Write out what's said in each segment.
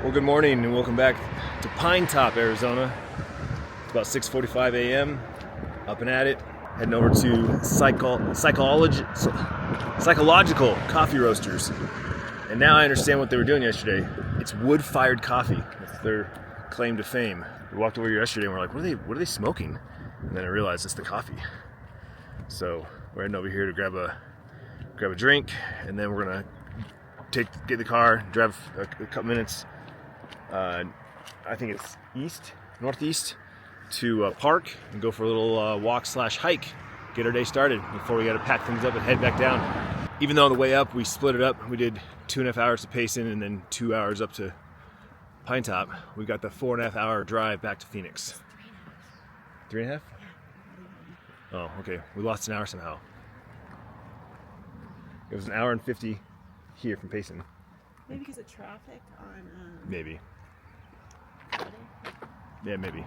Well, good morning and welcome back to Pinetop, Arizona. It's about 6:45 a.m. Up and at it, heading over to psychological coffee roasters. And now I understand what they were doing yesterday. It's wood-fired coffee. That's their claim to fame. We walked over here yesterday and we're like, what are they smoking? And then I realized it's the coffee. So we're heading over here to grab a drink, and then we're gonna get the car, drive a couple minutes. I think it's northeast to Park, and go for a little walk/hike. Get our day started before we got to pack things up and head back down. Even though on the way up we split it up, we did 2.5 hours to Payson and then 2 hours up to Pinetop. We've got the 4.5 hour drive back to Phoenix. 3.5? Oh, okay. We lost an hour somehow. It was an hour and 50 here from Payson. Maybe because of traffic on. Maybe. Yeah, maybe.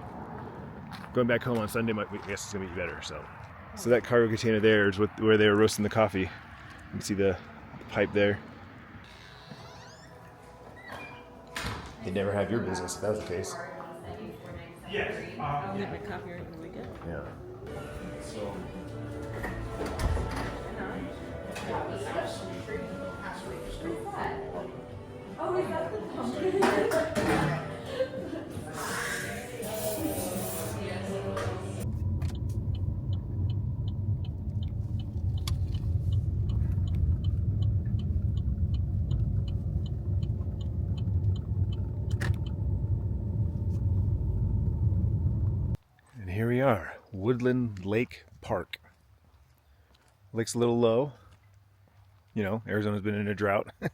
Going back home on Sunday, I guess it's gonna be better. So that cargo container there is where they were roasting the coffee. You can see the pipe there. They'd never have your business if that was the case. Yes. I'll get my coffee right when we get. Yeah. So. Oh, is that the pumpkin? And here we are, Woodland Lake Park. Lake's a little low. You know, Arizona's been in a drought. But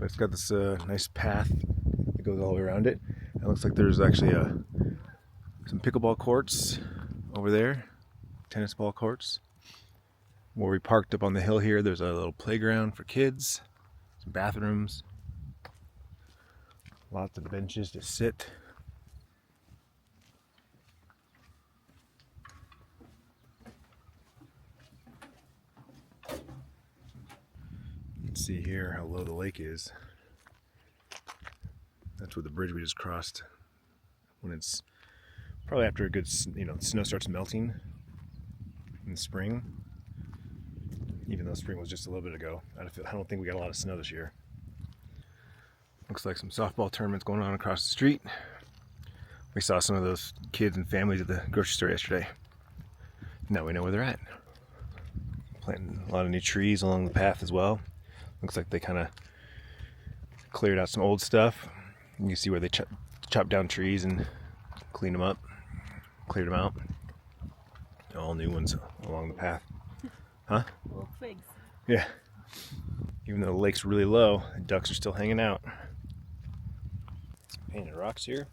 it's got this nice path that goes all the way around it. It looks like there's actually some pickleball courts over there, tennis ball courts. Where we parked up on the hill here, there's a little playground for kids, some bathrooms, lots of benches to sit. See here how low the lake is. That's where the bridge we just crossed. When it's probably after a good, snow starts melting in the spring. Even though spring was just a little bit ago, I don't think we got a lot of snow this year. Looks like some softball tournaments going on across the street. We saw some of those kids and families at the grocery store yesterday. Now we know where they're at. Planting a lot of new trees along the path as well. Looks like they kind of cleared out some old stuff. You can see where they chopped down trees and cleaned them up, cleared them out. All new ones along the path. Huh? Little twigs. Yeah. Even though the lake's really low, the ducks are still hanging out. Some painted rocks here.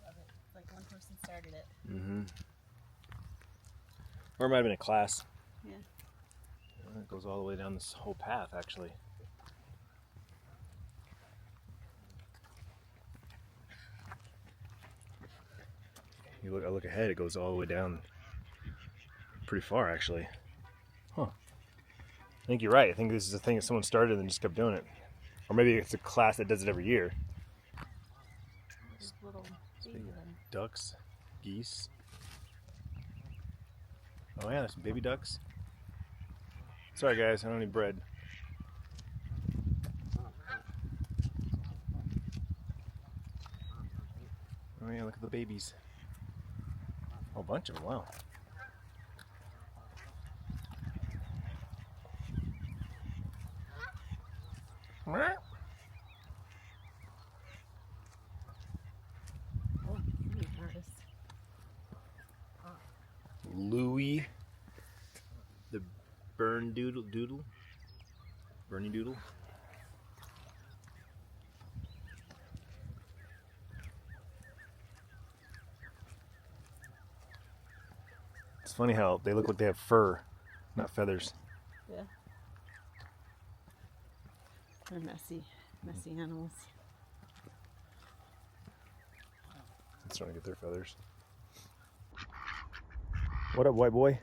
Love it. It's like one person started it. Mm-hmm. Or it might have been a class. Yeah. It goes all the way down this whole path, actually. I look ahead, it goes all the way down pretty far, actually. Huh. I think you're right. I think this is a thing that someone started and just kept doing it. Or maybe it's a class that does it every year. There's little baby ones. Ducks, geese. Oh yeah, there's some baby ducks. Sorry guys, I don't need bread. Oh yeah, look at the babies. A whole bunch of them, wow. Oh, you artist. Louie, the Bernie Doodle. It's funny how they look like they have fur, not feathers. Yeah. They're messy animals. It's trying to get their feathers. What up, white boy?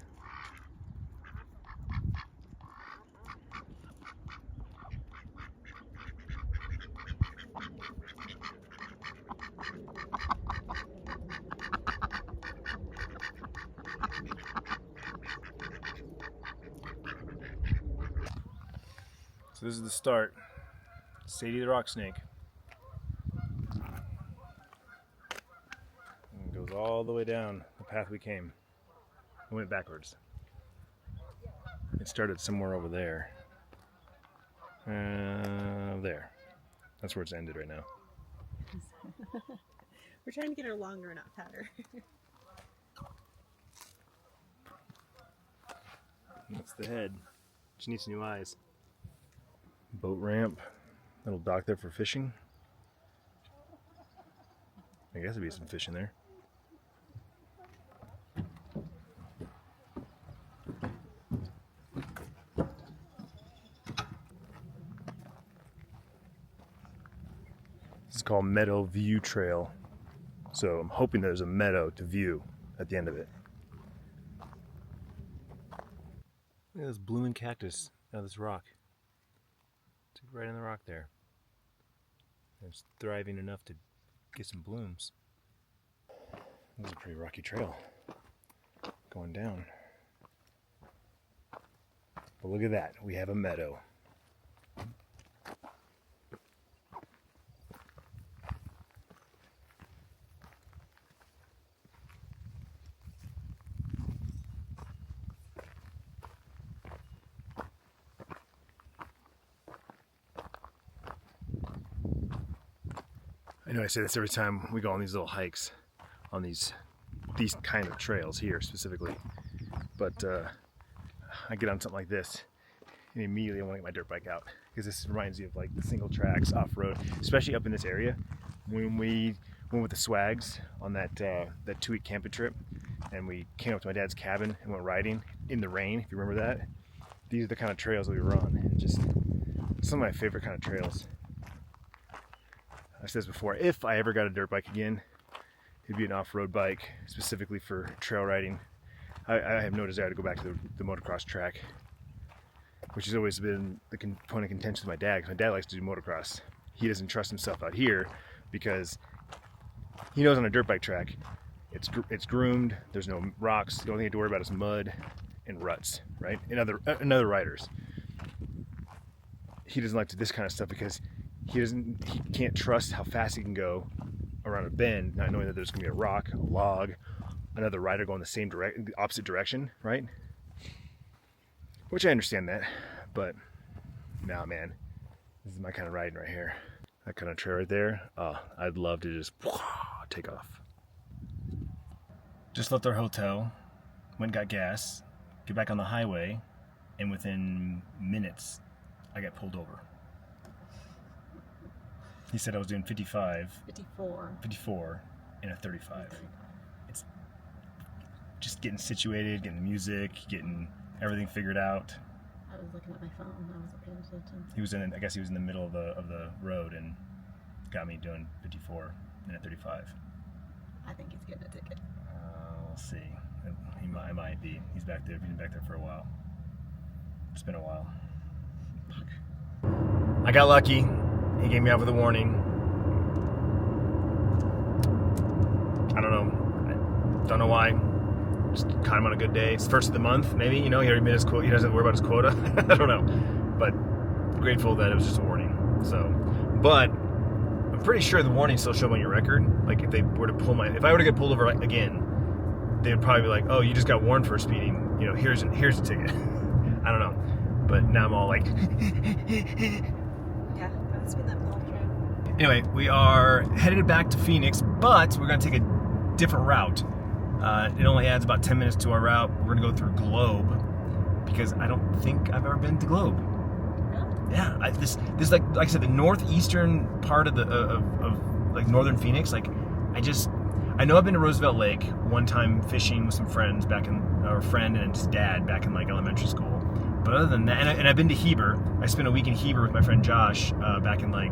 So this is the start. Sadie the rock snake. And it goes all the way down the path we came. We went backwards. It started somewhere over there. There. That's where it's ended right now. We're trying to get her longer, not fatter. That's the head. She needs new eyes. Boat ramp. Little dock there for fishing. I guess there'd be some fish in there. This is called Meadow View Trail. So I'm hoping there's a meadow to view at the end of it. Look at this blooming cactus out of this rock. It's right in the rock there. It's thriving enough to get some blooms. This is a pretty rocky trail going down. But look at that, we have a meadow. I know I say this every time we go on these little hikes, on these kind of trails here specifically, but I get on something like this and immediately I want to get my dirt bike out because this reminds me of like the single tracks off-road, especially up in this area. When we went with the swags on that 2-week camping trip and we came up to my dad's cabin and went riding in the rain, if you remember that, these are the kind of trails that we were on, and just some of my favorite kind of trails. I've said this before, if I ever got a dirt bike again, it'd be an off-road bike specifically for trail riding. I have no desire to go back to the motocross track, which has always been the point of contention with my dad, because my dad likes to do motocross. He doesn't trust himself out here because he knows on a dirt bike track it's groomed, there's no rocks, the only thing you have to worry about is mud and ruts, right? And other riders. He doesn't like this kind of stuff because he can't trust how fast he can go around a bend, not knowing that there's gonna be a rock, a log, another rider going the opposite direction, right? Which I understand that, but nah, man, this is my kind of riding right here. That kind of trail right there, I'd love to just take off. Just left our hotel, went and got gas, get back on the highway, and within minutes, I got pulled over. He said I was doing 54 in a 35. It's just getting situated, getting the music, getting everything figured out. I was looking at my phone. I wasn't paying attention. I guess he was in the middle of the road and got me doing 54 in a 35. I think he's getting a ticket. We'll see. I might be. He's back there. He's been back there for a while. It's been a while. Fuck. I got lucky. He gave me out with a warning. I don't know. I don't know why. Just caught him on a good day. It's the first of the month, maybe. You know, he already made his quota. He doesn't worry about his quota. I don't know. But grateful that it was just a warning. So, but I'm pretty sure the warning still showed on your record. Like if they were to if I were to get pulled over again, they would probably be like, "Oh, you just got warned for speeding. You know, here's a ticket." I don't know. But now I'm all like. Yeah, that's been that whole trip. Anyway, we are headed back to Phoenix, but we're going to take a different route. It only adds about 10 minutes to our route. We're going to go through Globe, because I don't think I've ever been to Globe. Really? Yeah, this like I said, the northeastern part of like northern Phoenix. Like, I know I've been to Roosevelt Lake one time fishing with some friends our friend and his dad back in like elementary school. But other than that, and I've been to Heber. I spent a week in Heber with my friend Josh back in like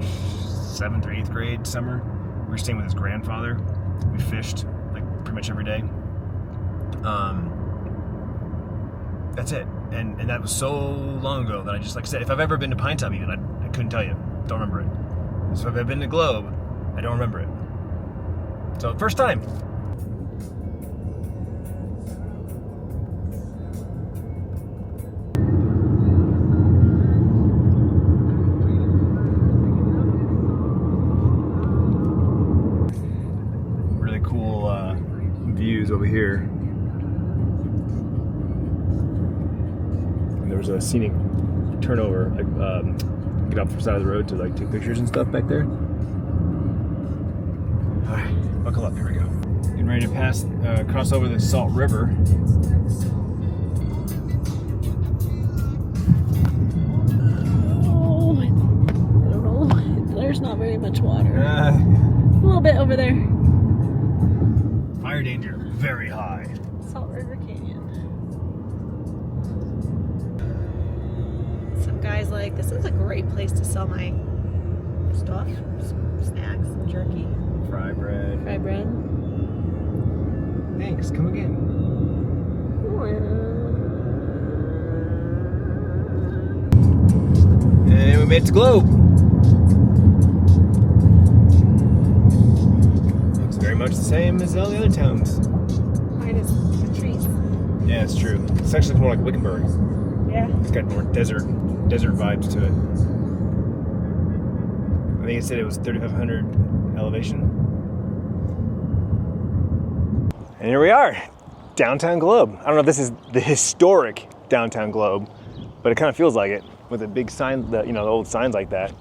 7th or 8th grade summer. We were staying with his grandfather. We fished like pretty much every day. That's it. And that was so long ago that I just, like I said, if I've ever been to Pinetop even, I couldn't tell you. Don't remember it. So if I've been to Globe, I don't remember it. So first time. There's a scenic turnover, like get off the side of the road to like take pictures and stuff back there. All right, buckle up. Here we go. Getting ready to cross over the Salt River. Oh, I don't know. There's not very much water. A little bit over there. Fire danger very high. Salt River Canyon. Some guys like, this is a great place to sell my stuff. Some snacks, some jerky. Fry bread. Fry bread. Thanks, come again. And we made it to Globe. Looks very much the same as all the other towns. Minus the trees. Yeah, it's true. It's actually more like Wickenburg. Yeah. It's got more desert vibes to it. I think it said it was 3,500 elevation. And here we are, downtown Globe. I don't know if this is the historic downtown Globe, but it kind of feels like it with a big sign, the old signs like that.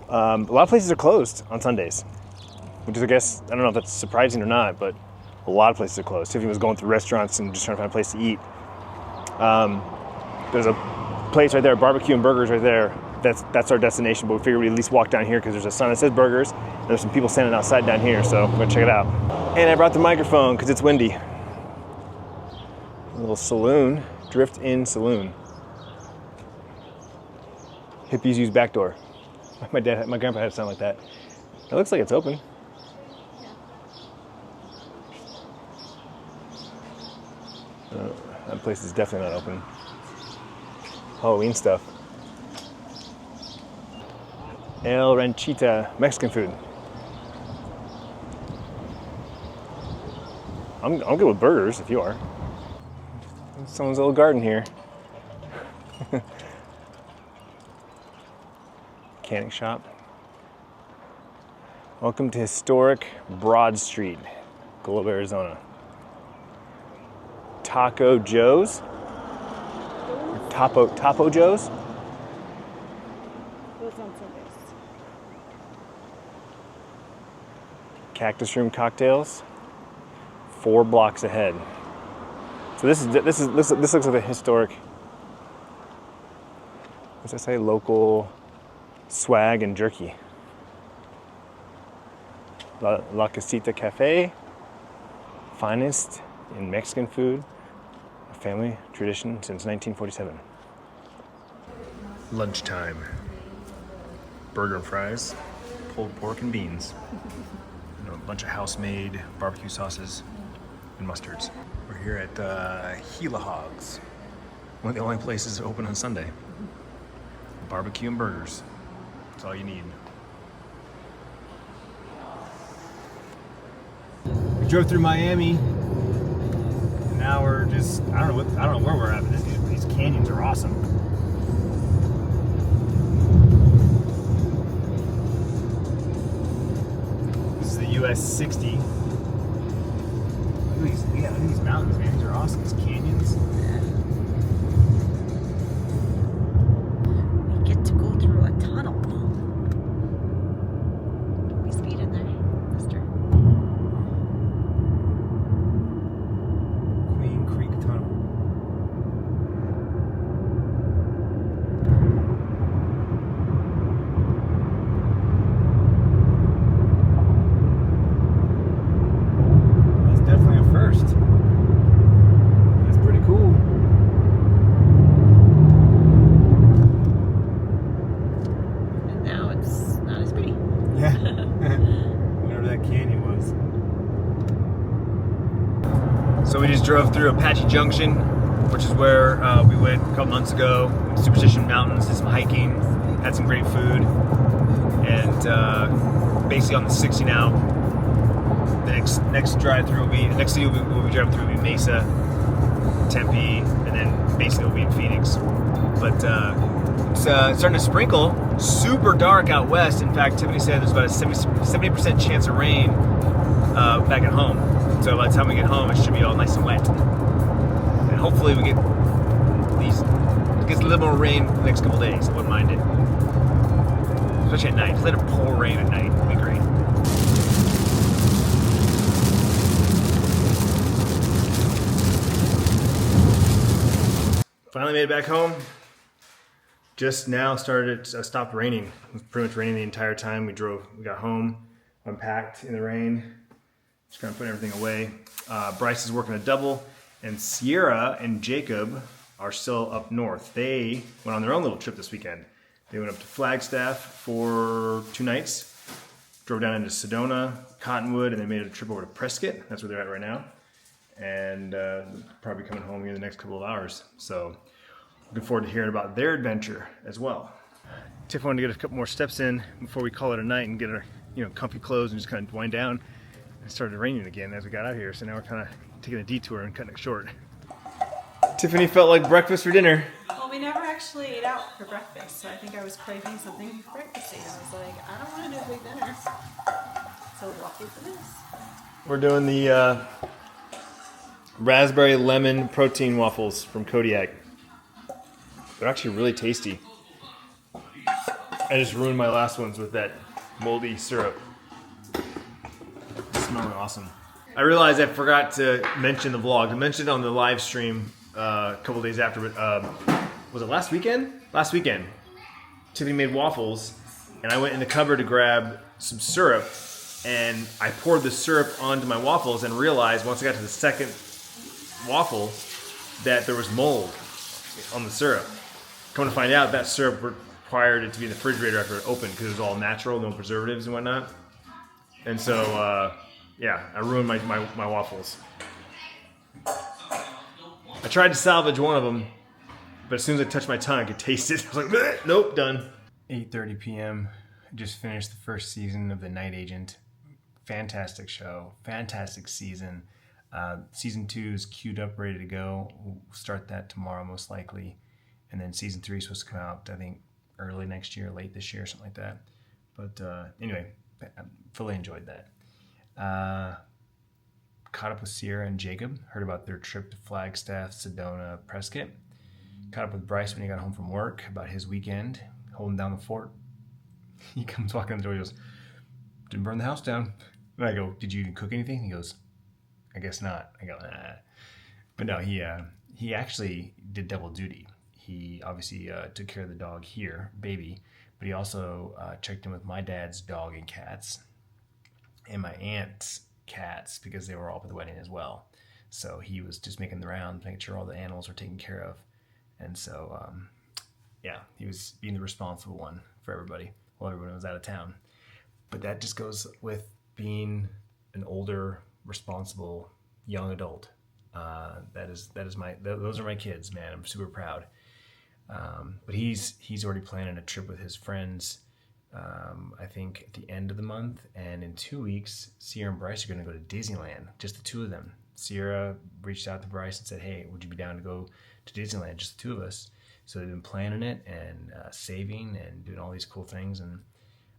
A lot of places are closed on Sundays, which is, I guess, I don't know if that's surprising or not, but a lot of places are closed. Tiffany was going through restaurants and just trying to find a place to eat. There's a place right there, barbecue and burgers right there. That's our destination, but we figured we'd at least walk down here because there's a sign that says burgers, and there's some people standing outside down here, so we're gonna check it out. And I brought the microphone because it's windy. A little saloon, Drift-In Saloon. Hippies use back door. My grandpa had a sign like that. It looks like it's open. That place is definitely not open. Halloween stuff. El Ranchita, Mexican food. I'm good with burgers if you are. Someone's little garden here. Mechanic shop. Welcome to historic Broad Street, Globe, Arizona. Taco Joe's? Tapo Joe's? What's on Sundays? Cactus Room Cocktails. 4 blocks ahead. So this looks like a historic. What's that say? Local swag and jerky. La Casita Cafe. Finest in Mexican food. A family tradition since 1947. Lunchtime. Burger and fries. Pulled pork and beans. A bunch of house-made barbecue sauces and mustards. We're here at Gila Hogs, one of the only places open on Sunday. Barbecue and burgers. That's all you need. We drove through Miami. And now we're just I don't know where we're at, but these canyons are awesome. This is the US 60. Look at these mountains, man. These are awesome. These canyons. We get to go through a tunnel. Don't be speeding there, mister. Queen Creek Tunnel. That's definitely a first. That's pretty cool. And now it's not as pretty. Yeah. Whatever that canyon was. So we just drove through Apache Junction, which is where we went a couple months ago. Superstition Mountains, did some hiking, had some great food, and basically on the 60 now. The next drive-through will be next city we'll be driving through will be Mesa, Tempe, and then basically we'll be in Phoenix. But it's starting to sprinkle. Super dark out west. In fact, Tiffany said there's about a 70% chance of rain back at home. So by the time we get home, it should be all nice and wet. And hopefully we get these little more rain the next couple days. I wouldn't mind it. Especially at night. Just let it pour rain at night. It'd be great. Finally made it back home. Just now stopped raining. It was pretty much raining the entire time we got home, unpacked in the rain. Just kind of putting everything away. Bryce is working a double, and Sierra and Jacob are still up north. They went on their own little trip this weekend. They went up to Flagstaff for 2 nights, drove down into Sedona, Cottonwood, and they made a trip over to Prescott. That's where they're at right now. And probably coming home here in the next couple of hours. So looking forward to hearing about their adventure as well. Tiff wanted to get a couple more steps in before we call it a night and get our comfy clothes and just kind of wind down. It started raining again as we got out here, so now we're kind of taking a detour and cutting it short. Tiffany felt like breakfast for dinner. Well, we never actually ate out for breakfast, so I think I was craving something for breakfast. And I was like, I don't want to do a big dinner. So waffles it is. We're doing the raspberry lemon protein waffles from Kodiak. They're actually really tasty. I just ruined my last ones with that moldy syrup. They smell really awesome. I realized I forgot to mention the vlog. I mentioned it on the live stream a couple days after, but was it last weekend? Last weekend. Tiffany made waffles, and I went in the cupboard to grab some syrup, and I poured the syrup onto my waffles and realized once I got to the second waffle that there was mold on the syrup. Come to find out, that syrup required it to be in the refrigerator after it opened because it was all natural, no preservatives and whatnot. And so, yeah, I ruined my waffles. I tried to salvage one of them, but as soon as I touched my tongue, I could taste it. I was like, bleh, nope, done. 8:30 p.m. I just finished the first season of The Night Agent. Fantastic show, fantastic season. Season 2 is queued up, ready to go. We'll start that tomorrow, most likely. And then season 3 is supposed to come out, I think, early next year, late this year, something like that. But anyway, I fully enjoyed that. Caught up with Sierra and Jacob. Heard about their trip to Flagstaff, Sedona, Prescott. Caught up with Bryce when he got home from work about his weekend, holding down the fort. He comes walking in the door, he goes, "Didn't burn the house down." And I go, "Did you cook anything?" He goes, "I guess not." I go, "Nah." But no, he actually did double duty. He obviously took care of the dog here, baby, but he also checked in with my dad's dog and cats and my aunt's cats because they were all at the wedding as well. So he was just making the rounds, making sure all the animals were taken care of. And so, yeah, he was being the responsible one for everybody while everyone was out of town. But that just goes with being an older, responsible young adult. Those are my kids, man. I'm super proud. But he's already planning a trip with his friends. I think at the end of the month, and in 2 weeks, Sierra and Bryce are going to go to Disneyland, just the two of them. Sierra reached out to Bryce and said, "Hey, would you be down to go to Disneyland, just the two of us?" So they've been planning it and saving and doing all these cool things, and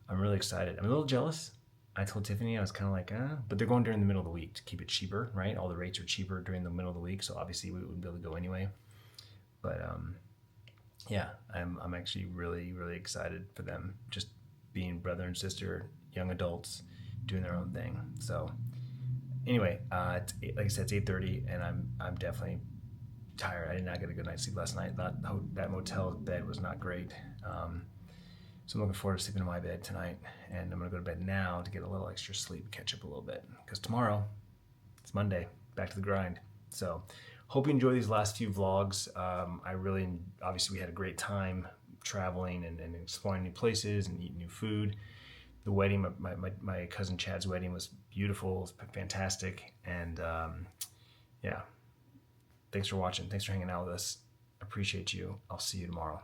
I'm really excited. I'm a little jealous. I told Tiffany, I was kind of like, but they're going during the middle of the week to keep it cheaper, right? All the rates are cheaper during the middle of the week, so obviously we wouldn't be able to go anyway. But yeah, I'm actually really, really excited for them, just being brother and sister, young adults, doing their own thing. So anyway, like I said, it's 8:30, and I'm definitely tired. I did not get a good night's sleep last night. That motel bed was not great. So I'm looking forward to sleeping in my bed tonight, and I'm gonna go to bed now to get a little extra sleep, catch up a little bit, because tomorrow it's Monday, back to the grind. So hope you enjoy these last few vlogs. Obviously we had a great time traveling and exploring new places and eating new food. The wedding, my cousin Chad's wedding, was beautiful. It was fantastic. And yeah, thanks for watching. Thanks for hanging out with us. Appreciate you. I'll see you tomorrow.